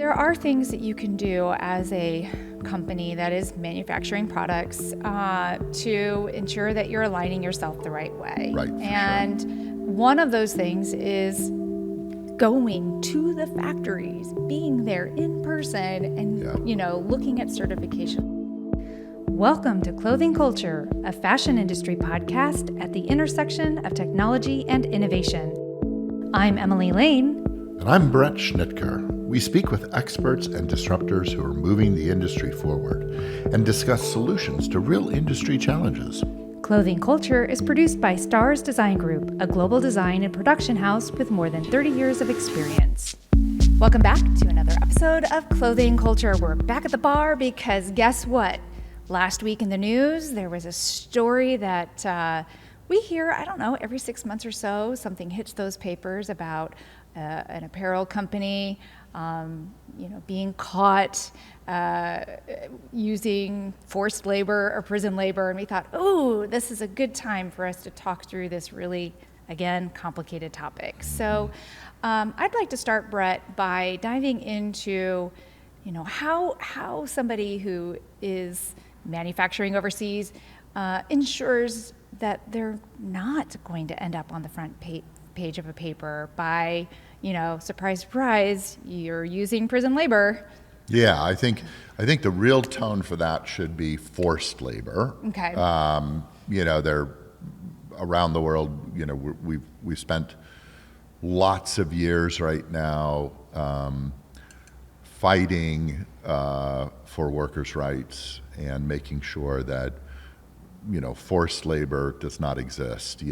There are things that you can do as a company that is manufacturing products to ensure that you're aligning yourself the right way. Right, One of those things is going to the factories, being there in person, and looking at certification. Welcome to Clothing Culture, a fashion industry podcast at the intersection of technology and innovation. I'm Emily Lane. And I'm Bret Schnitker. We speak with experts and disruptors who are moving the industry forward and discuss solutions to real industry challenges. Clothing Culture is produced by Stars Design Group, a global design and production house with more than 30 years of experience. Welcome back to another episode of Clothing Culture. We're back at the bar because guess what? Last week in the news, there was a story that we hear, every 6 months or so, something hits those papers about an apparel company being caught using forced labor or prison labor. And we thought, this is a good time for us to talk through this really, again, complicated topic. So I'd like to start, Bret, by diving into, how somebody who is manufacturing overseas ensures that they're not going to end up on the front page of a paper by, surprise, surprise, you're using prison labor. Yeah, I think the real tone for that should be forced labor. Okay. They're around the world. We've spent lots of years right now fighting for workers' rights and making sure that forced labor does not exist.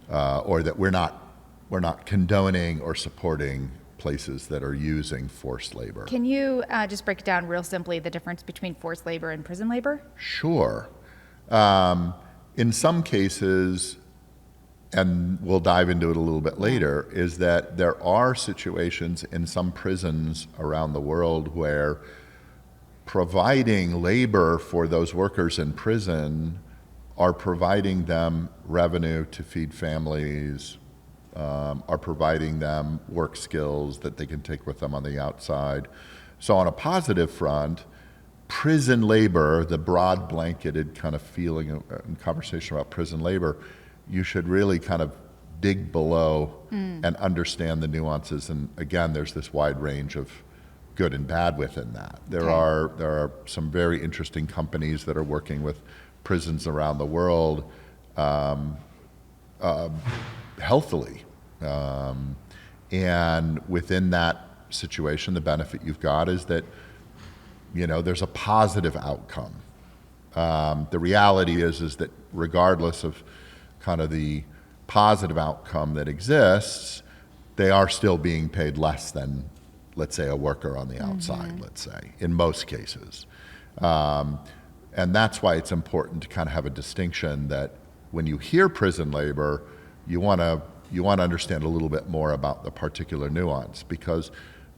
Or that we're not condoning or supporting places that are using forced labor. Can you just break down real simply the difference between forced labor and prison labor? Sure. In some cases, and we'll dive into it a little bit later, is that there are situations in some prisons around the world where providing labor for those workers in prison are providing them revenue to feed families, are providing them work skills that they can take with them on the outside. So on a positive front, prison labor, the broad blanketed kind of feeling and conversation about prison labor, you should really kind of dig below and understand the nuances. And again, there's this wide range of good and bad within that. There are some very interesting companies that are working with prisons around the world healthily. And within that situation, the benefit you've got is that, there's a positive outcome. The reality is that regardless of kind of the positive outcome that exists, they are still being paid less than, let's say, a worker on the outside, let's say, in most cases. And that's why it's important to kind of have a distinction that when you hear prison labor, you want to understand a little bit more about the particular nuance, because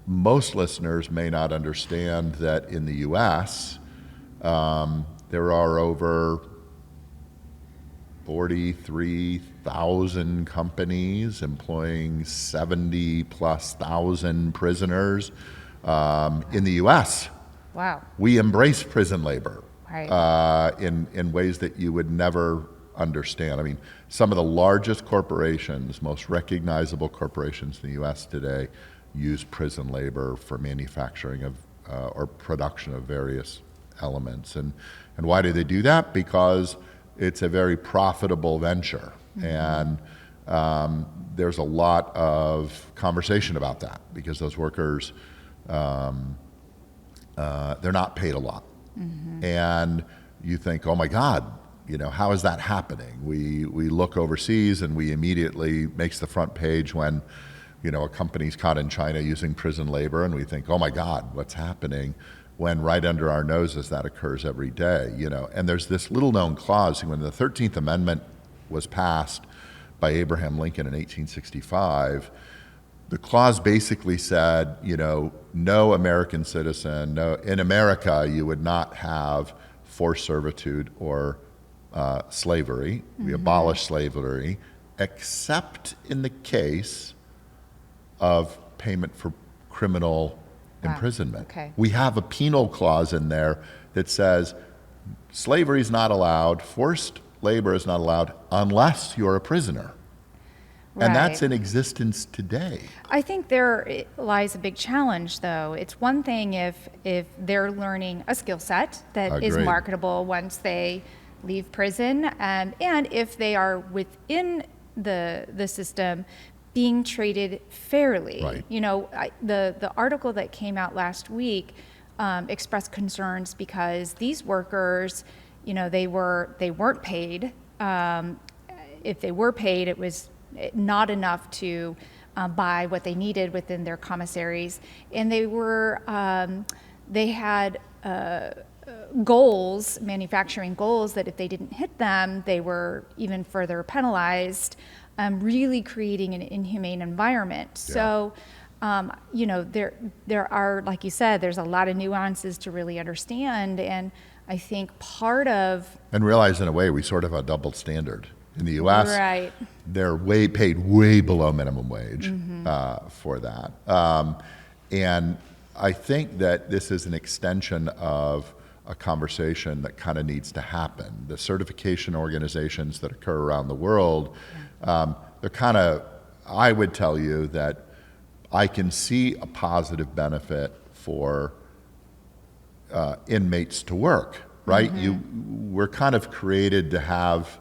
most listeners may not understand that in the U.S. There are over 43,000 companies employing 70,000+ prisoners in the U.S. Wow. We embrace prison labor. Right. In ways that you would never understand. I mean, some of the largest corporations, most recognizable corporations in the U.S. today, use prison labor for manufacturing of or production of various elements. And why do they do that? Because it's a very profitable venture. And there's a lot of conversation about that because those workers, they're not paid a lot. And you think, oh my God, how is that happening? We look overseas and we immediately makes the front page when, a company's caught in China using prison labor, and we think, oh my God, what's happening? When right under our noses that occurs every day, And there's this little known clause when the 13th Amendment was passed by Abraham Lincoln in 1865. The clause basically said, no American citizen, in America, you would not have forced servitude or slavery. We abolish slavery, except in the case of payment for criminal Wow. imprisonment. Okay. We have a penal clause in there that says slavery is not allowed, forced labor is not allowed unless you're a prisoner. And that's Right. in existence today. I think there lies a big challenge, though. It's one thing if they're learning a skill set that is Agreed. marketable once they leave prison, and if they are within the system being treated fairly. Right. You know, the article that came out last week expressed concerns because these workers, you know, they weren't paid. If they were paid, it was not enough to buy what they needed within their commissaries, and they had goals, manufacturing goals, that if they didn't hit them, they were even further penalized, really creating an inhumane environment. Yeah. So, you know, there are, like you said, there's a lot of nuances to really understand, and I think part of And realize in a way we sort of have a double standard. In the U.S., right. they're paid way below minimum wage for that. And I think that this is an extension of a conversation that kind of needs to happen. The certification organizations that occur around the world, they're kind of, I would tell you that I can see a positive benefit for inmates to work, right? We're kind of created to have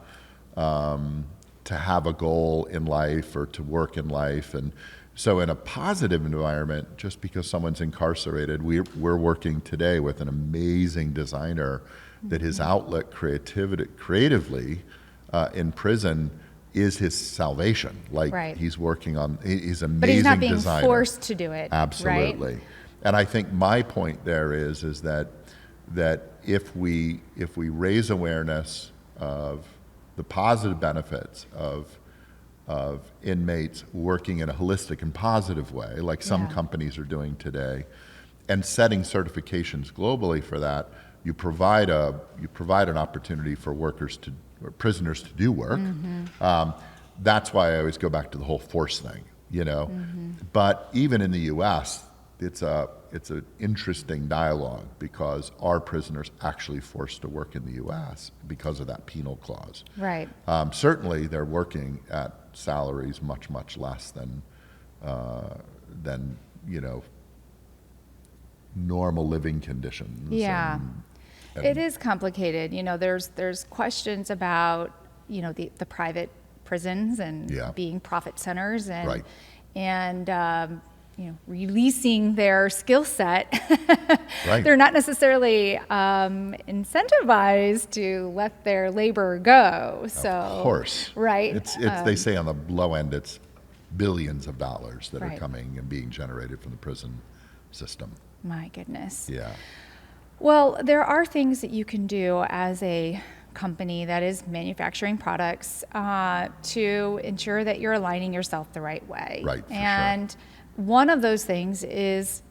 a goal in life or to work in life. And so in a positive environment, just because someone's incarcerated, we're working today with an amazing designer that his outlet creatively in prison is his salvation. Like Right. he's working on, he's an amazing But he's not being designer. forced to do it. Absolutely. Right? And I think my point there is that if we raise awareness of the positive benefits of inmates working in a holistic and positive way, like some Yeah. companies are doing today, and setting certifications globally for that, you provide an opportunity for prisoners to do work. That's why I always go back to the whole force thing, you know. But even in the U.S., it's an interesting dialogue because our prisoners actually forced to work in the U.S. because of that penal clause. Right. Certainly, they're working at salaries much less than you know, normal living conditions. Yeah. and- It is complicated. You know, there's questions about, you know, the private prisons and Yeah. being profit centers and Right. You know, releasing their skill set. Right. They're not necessarily incentivized to let their labor go. So, Of course. right? It's they say on the low end, it's billions of dollars that are Right. coming and being generated from the prison system. My goodness. Yeah. Well, there are things that you can do as a company that is manufacturing products to ensure that you're aligning yourself the right way. Right, for sure. And one of those things is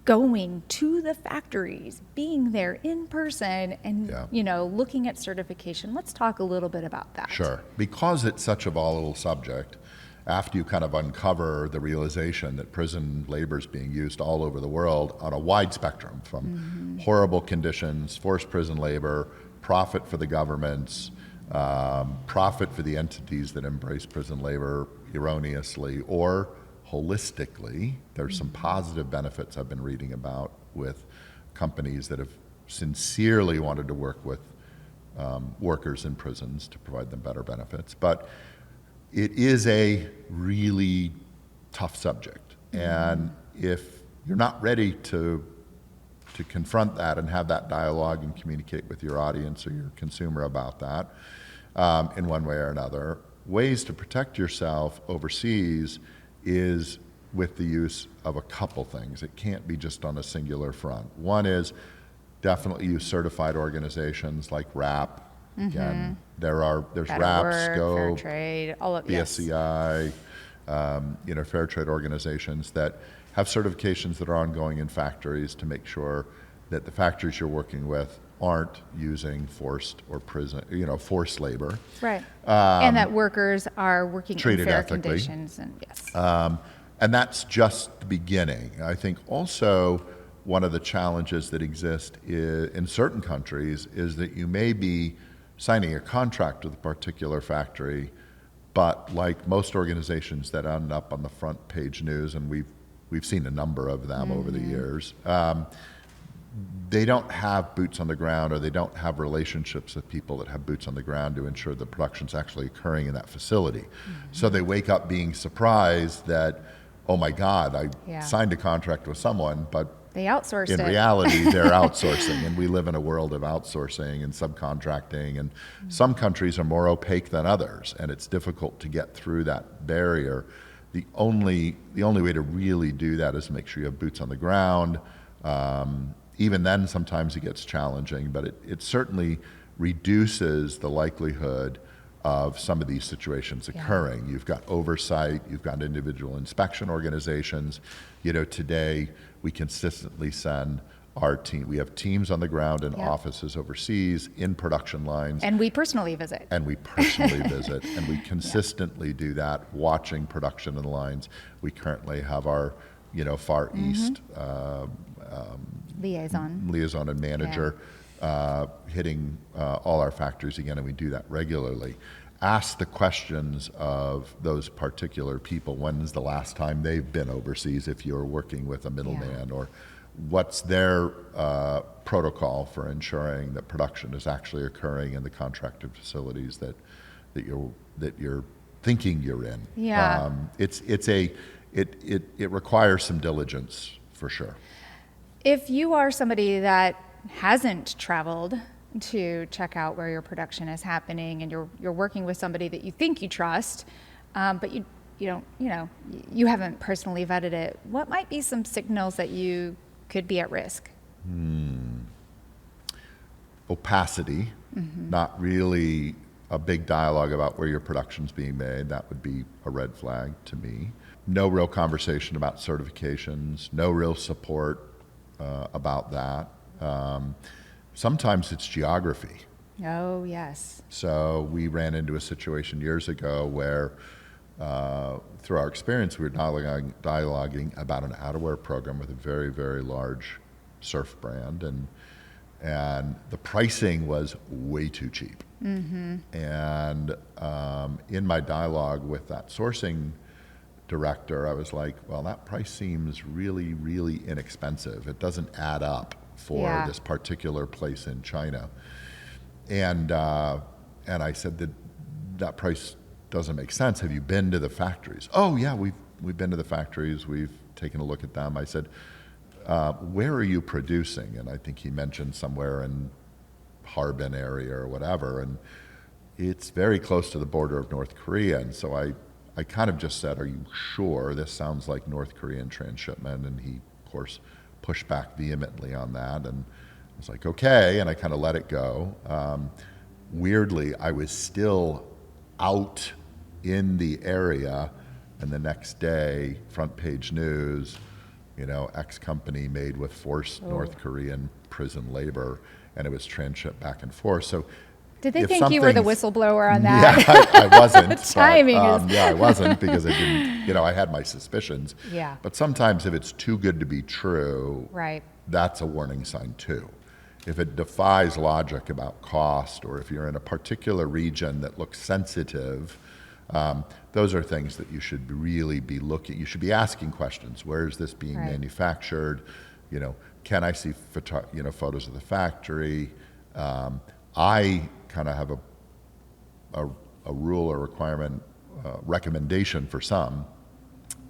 going to the factories, being there in person, and Yeah. you know, looking at certification. Let's talk a little bit about that. Sure. Because it's such a volatile subject, after you kind of uncover the realization that prison labor is being used all over the world on a wide spectrum, from horrible conditions, forced prison labor, profit for the governments, profit for the entities that embrace prison labor erroneously or holistically. There's some positive benefits I've been reading about with companies that have sincerely wanted to work with workers in prisons to provide them better benefits. But it is a really tough subject. And if you're not ready to confront that and have that dialogue and communicate with your audience or your consumer about that in one way or another, ways to protect yourself overseas is with the use of a couple things. It can't be just on a singular front. One is definitely use certified organizations like RAP. Again, there's Better RAP, Work, Fair Scope, Trade, all of yes. BSCI, you know, fair trade organizations that have certifications that are ongoing in factories to make sure that the factories you're working with aren't using forced labor. Right. And that workers are working in treated fair ethically. conditions. And yes. And that's just the beginning. I think also one of the challenges that exist in certain countries is that you may be signing a contract with a particular factory, but like most organizations that end up on the front page news, and we've seen a number of them over the years, they don't have boots on the ground, or they don't have relationships with people that have boots on the ground to ensure the production's actually occurring in that facility. So they wake up being surprised that, oh my God, I signed a contract with someone, but they outsourced it. In reality, they're outsourcing, and we live in a world of outsourcing and subcontracting, and some countries are more opaque than others, and it's difficult to get through that barrier. The only way to really do that is make sure you have boots on the ground. Even then, sometimes it gets challenging, but it certainly reduces the likelihood of some of these situations occurring. You've got oversight, you've got individual inspection organizations. Today we consistently send our team. We have teams on the ground in offices overseas, in production lines. And we personally visit. And we consistently do that, watching production in the lines. We currently have our, Far East liaison and manager hitting all our factories again, and we do that regularly. Ask the questions of those particular people. When's the last time they've been overseas, if you're working with a middleman, or what's their protocol for ensuring that production is actually occurring in the contracted facilities that you're thinking you're in. It requires some diligence for sure. If you are somebody that hasn't traveled to check out where your production is happening, and you're working with somebody that you think you trust, but you haven't personally vetted it, what might be some signals that you could be at risk? Opacity, not really a big dialogue about where your production's being made. That would be a red flag to me. No real conversation about certifications, no real support about that. Sometimes it's geography. Oh, yes. So we ran into a situation years ago where, through our experience, we were dialoguing about an outerwear program with a very, very large surf brand, and the pricing was way too cheap. And in my dialogue with that sourcing director, I was like, well, that price seems really, really inexpensive. It doesn't add up for this particular place in China. And I said that price doesn't make sense. Have you been to the factories? Oh yeah, we've been to the factories. We've taken a look at them. I said, where are you producing? And I think he mentioned somewhere in Harbin area or whatever. And it's very close to the border of North Korea. And so I kind of just said, are you sure? This sounds like North Korean transshipment. And he, of course, pushed back vehemently on that. And I was like, okay. And I kind of let it go. Weirdly, I was still out in the area. And the next day, front page news, X company made with forced North Korean prison labor. And it was transshipped back and forth. So did they think you were the whistleblower on that? Yeah, I wasn't. Timing is... Yeah, I wasn't, because I didn't, I had my suspicions. Yeah. But sometimes if it's too good to be true, right, that's a warning sign too. If it defies logic about cost, or if you're in a particular region that looks sensitive, those are things that you should really be looking. You should be asking questions. Where is this being manufactured? Can I see photos of the factory? I kind of have a rule or requirement, recommendation for some,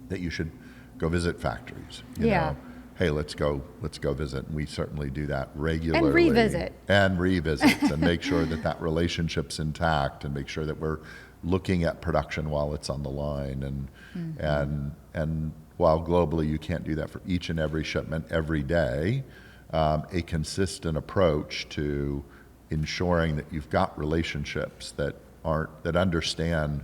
that you should go visit factories. You know, hey, let's go visit. And we certainly do that regularly. And revisit. And make sure that relationship's intact, and make sure that we're looking at production while it's on the line. And while globally you can't do that for each and every shipment every day, a consistent approach to ensuring that you've got relationships that understand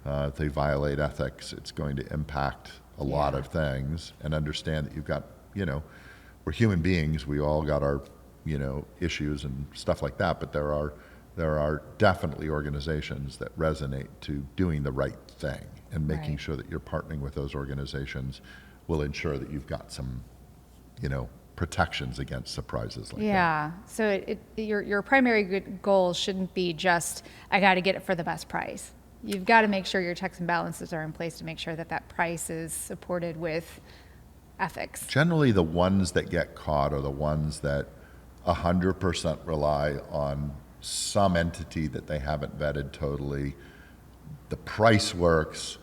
if they violate ethics, it's going to impact a lot of things, and understand that you've got, we're human beings, we all got our, issues and stuff like that, but there are there are definitely organizations that resonate to doing the right thing, and making Right. sure that you're partnering with those organizations will ensure that you've got some, protections against surprises like that. Yeah. So your primary goal shouldn't be just, I got to get it for the best price. You've got to make sure your checks and balances are in place to make sure that that price is supported with ethics. Generally, the ones that get caught are the ones that 100% rely on some entity that they haven't vetted totally. The price works,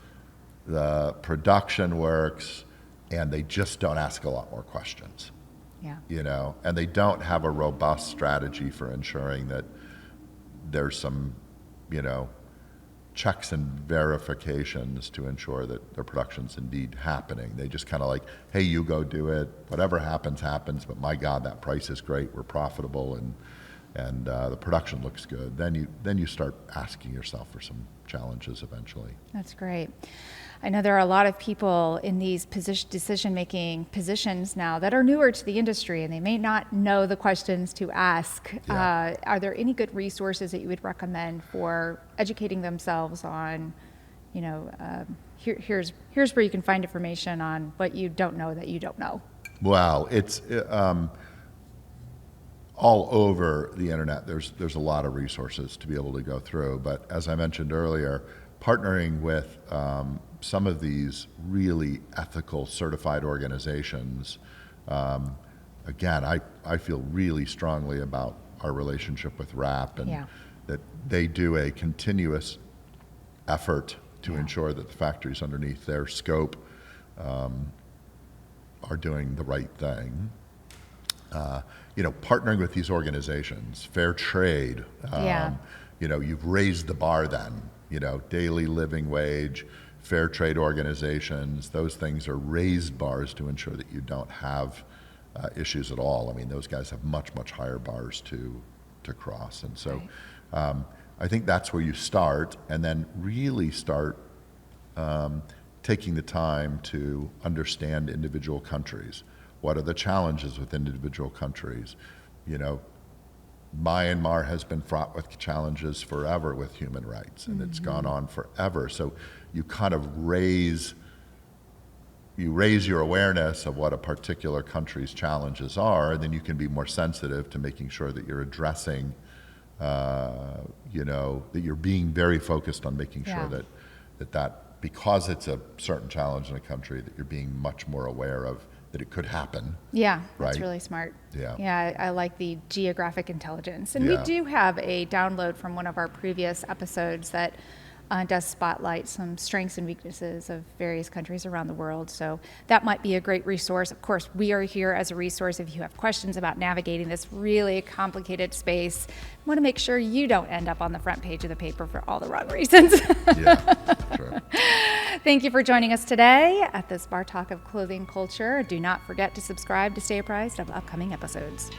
the production works, and they just don't ask a lot more questions. Yeah. And they don't have a robust strategy for ensuring that there's some, checks and verifications to ensure that their production's indeed happening. They just kind of like, hey, you go do it. Whatever happens, happens. But my God, that price is great. We're profitable, and the production looks good. Then you start asking yourself for some challenges eventually. That's great. I know there are a lot of people in these decision-making positions now that are newer to the industry, and they may not know the questions to ask. Yeah. Are there any good resources that you would recommend for educating themselves on, here's where you can find information on what you don't know that you don't know? Well, it's all over the internet. There's a lot of resources to be able to go through. But as I mentioned earlier, partnering with some of these really ethical certified organizations, again, I feel really strongly about our relationship with RAP, and Yeah. that they do a continuous effort to ensure that the factories underneath their scope are doing the right thing. Partnering with these organizations, fair trade, Yeah. You've raised the bar then, daily living wage, fair trade organizations, those things are raised bars to ensure that you don't have issues at all. I mean, those guys have much, much higher bars to cross. And so I think that's where you start, and then really start taking the time to understand individual countries. What are the challenges with individual countries? Myanmar has been fraught with challenges forever with human rights, and it's gone on forever. So you kind of raise your awareness of what a particular country's challenges are, and then you can be more sensitive to making sure that you're addressing, that you're being very focused on making sure that because it's a certain challenge in a country, that you're being much more aware of that it could happen. Yeah, that's Right. really smart. Yeah. Yeah, I like the geographic intelligence. And we Yeah. do have a download from one of our previous episodes that does spotlight some strengths and weaknesses of various countries around the world. So that might be a great resource. Of course, we are here as a resource if you have questions about navigating this really complicated space. We want to make sure you don't end up on the front page of the paper for all the wrong reasons. Yeah, sure. Thank you for joining us today at this Bar Talk of Clothing Culture. Do not forget to subscribe to stay apprised of upcoming episodes.